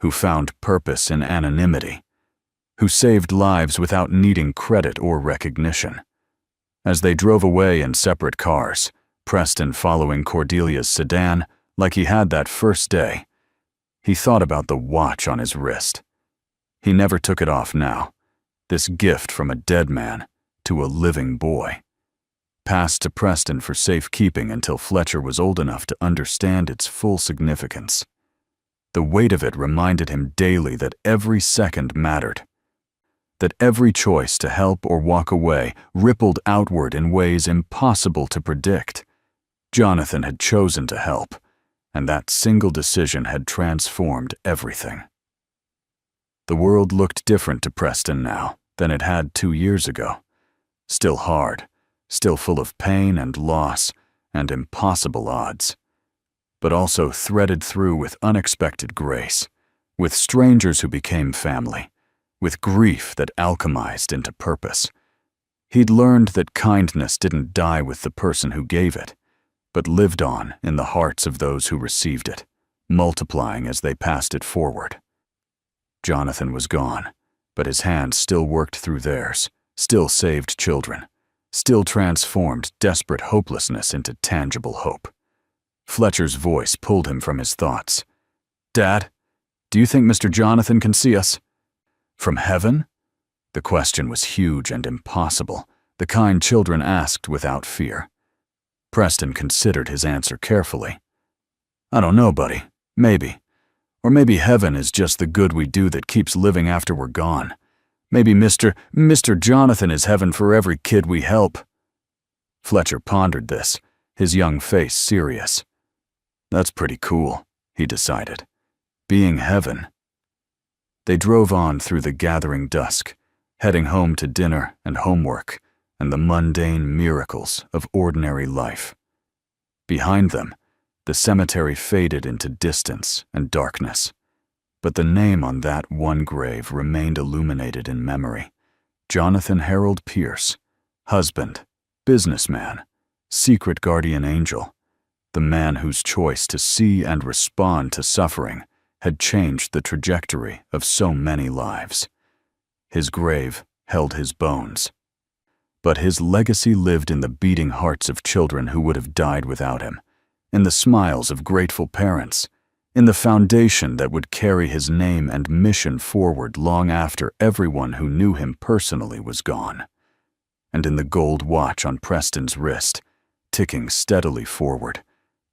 who found purpose in anonymity, who saved lives without needing credit or recognition. As they drove away in separate cars, Preston following Cordelia's sedan like he had that first day, he thought about the watch on his wrist. He never took it off now, this gift from a dead man to a living boy, passed to Preston for safekeeping until Fletcher was old enough to understand its full significance. The weight of it reminded him daily that every second mattered, that every choice to help or walk away rippled outward in ways impossible to predict. Jonathan had chosen to help, and that single decision had transformed everything. The world looked different to Preston now than it had 2 years ago. Still hard, still full of pain and loss and impossible odds, but also threaded through with unexpected grace, with strangers who became family, with grief that alchemized into purpose. He'd learned that kindness didn't die with the person who gave it, but lived on in the hearts of those who received it, multiplying as they passed it forward. Jonathan was gone, but his hands still worked through theirs, still saved children, still transformed desperate hopelessness into tangible hope. Fletcher's voice pulled him from his thoughts. "Dad, do you think Mr. Jonathan can see us?" From heaven? The question was huge and impossible, the kind children asked without fear. Preston considered his answer carefully. "I don't know, buddy. Maybe. Or maybe heaven is just the good we do that keeps living after we're gone. Maybe Mr. Jonathan is heaven for every kid we help." Fletcher pondered this, his young face serious. "That's pretty cool," he decided. "Being heaven." They drove on through the gathering dusk, heading home to dinner and homework and the mundane miracles of ordinary life. Behind them, the cemetery faded into distance and darkness, but the name on that one grave remained illuminated in memory. Jonathan Harold Pierce, husband, businessman, secret guardian angel, the man whose choice to see and respond to suffering had changed the trajectory of so many lives. His grave held his bones, but his legacy lived in the beating hearts of children who would have died without him, in the smiles of grateful parents, in the foundation that would carry his name and mission forward long after everyone who knew him personally was gone, and in the gold watch on Preston's wrist, ticking steadily forward,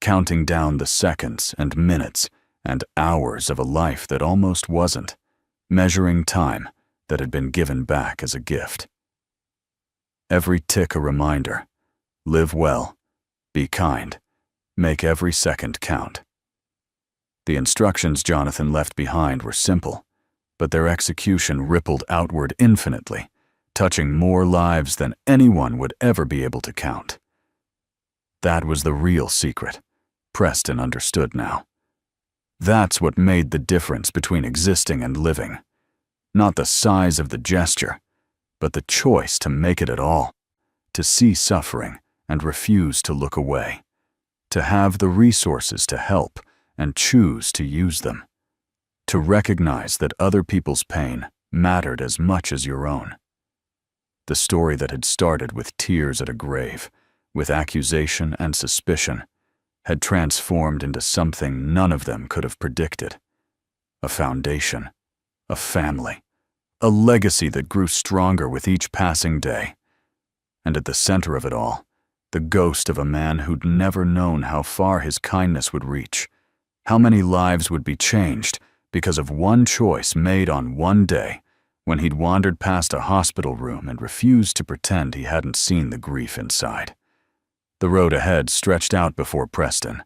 counting down the seconds and minutes and hours of a life that almost wasn't, measuring time that had been given back as a gift. Every tick a reminder: live well, be kind, make every second count. The instructions Jonathan left behind were simple, but their execution rippled outward infinitely, touching more lives than anyone would ever be able to count. That was the real secret. Preston understood now. That's what made the difference between existing and living. Not the size of the gesture, but the choice to make it at all, to see suffering and refuse to look away, to have the resources to help and choose to use them, to recognize that other people's pain mattered as much as your own. The story that had started with tears at a grave, with accusation and suspicion, had transformed into something none of them could have predicted. A foundation, a family, a legacy that grew stronger with each passing day. And at the center of it all, the ghost of a man who'd never known how far his kindness would reach, how many lives would be changed because of one choice made on one day when he'd wandered past a hospital room and refused to pretend he hadn't seen the grief inside. The road ahead stretched out before Preston,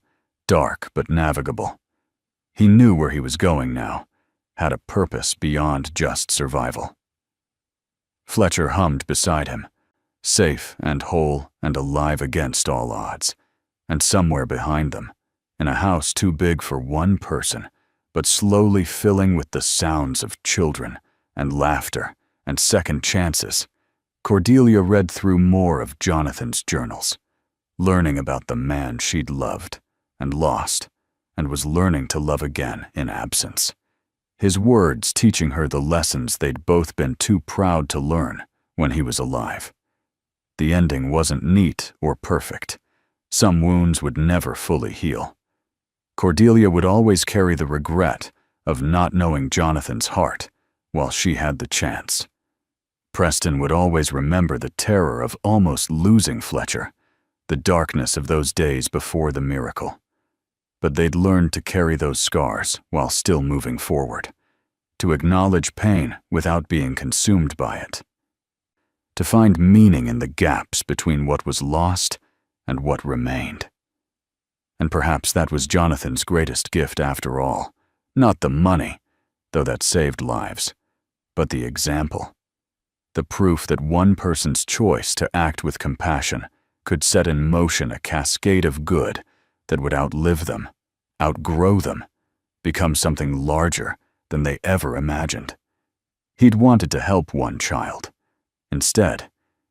dark but navigable. He knew where he was going now, had a purpose beyond just survival. Fletcher hummed beside him, safe and whole and alive against all odds, and somewhere behind them, in a house too big for one person, but slowly filling with the sounds of children and laughter and second chances, Cordelia read through more of Jonathan's journals, learning about the man she'd loved and lost and was learning to love again in absence. His words teaching her the lessons they'd both been too proud to learn when he was alive. The ending wasn't neat or perfect. Some wounds would never fully heal. Cordelia would always carry the regret of not knowing Jonathan's heart while she had the chance. Preston would always remember the terror of almost losing Fletcher, the darkness of those days before the miracle. But they'd learned to carry those scars while still moving forward, to acknowledge pain without being consumed by it, to find meaning in the gaps between what was lost and what remained. And perhaps that was Jonathan's greatest gift after all, not the money, though that saved lives, but the example, the proof that one person's choice to act with compassion could set in motion a cascade of good that would outlive them, outgrow them, become something larger than they ever imagined. He'd wanted to help one child. Instead,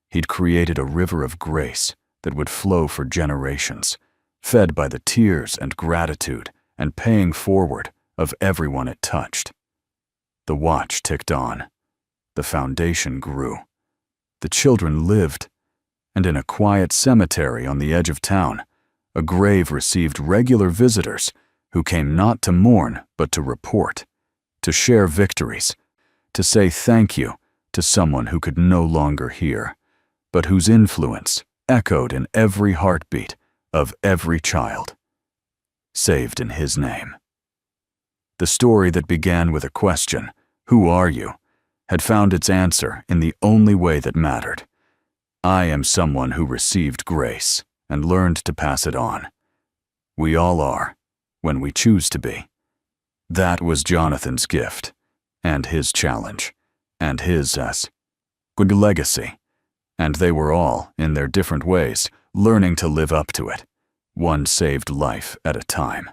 he'd created a river of grace that would flow for generations, fed by the tears and gratitude and paying forward of everyone it touched. The watch ticked on. The foundation grew. The children lived, and in a quiet cemetery on the edge of town, a grave received regular visitors who came not to mourn but to report, to share victories, to say thank you to someone who could no longer hear, but whose influence echoed in every heartbeat of every child, saved in his name. The story that began with a question, "Who are you?" had found its answer in the only way that mattered. I am someone who received grace and learned to pass it on. We all are, when we choose to be. That was Jonathan's gift, and his challenge, and his good legacy. And they were all, in their different ways, learning to live up to it, one saved life at a time.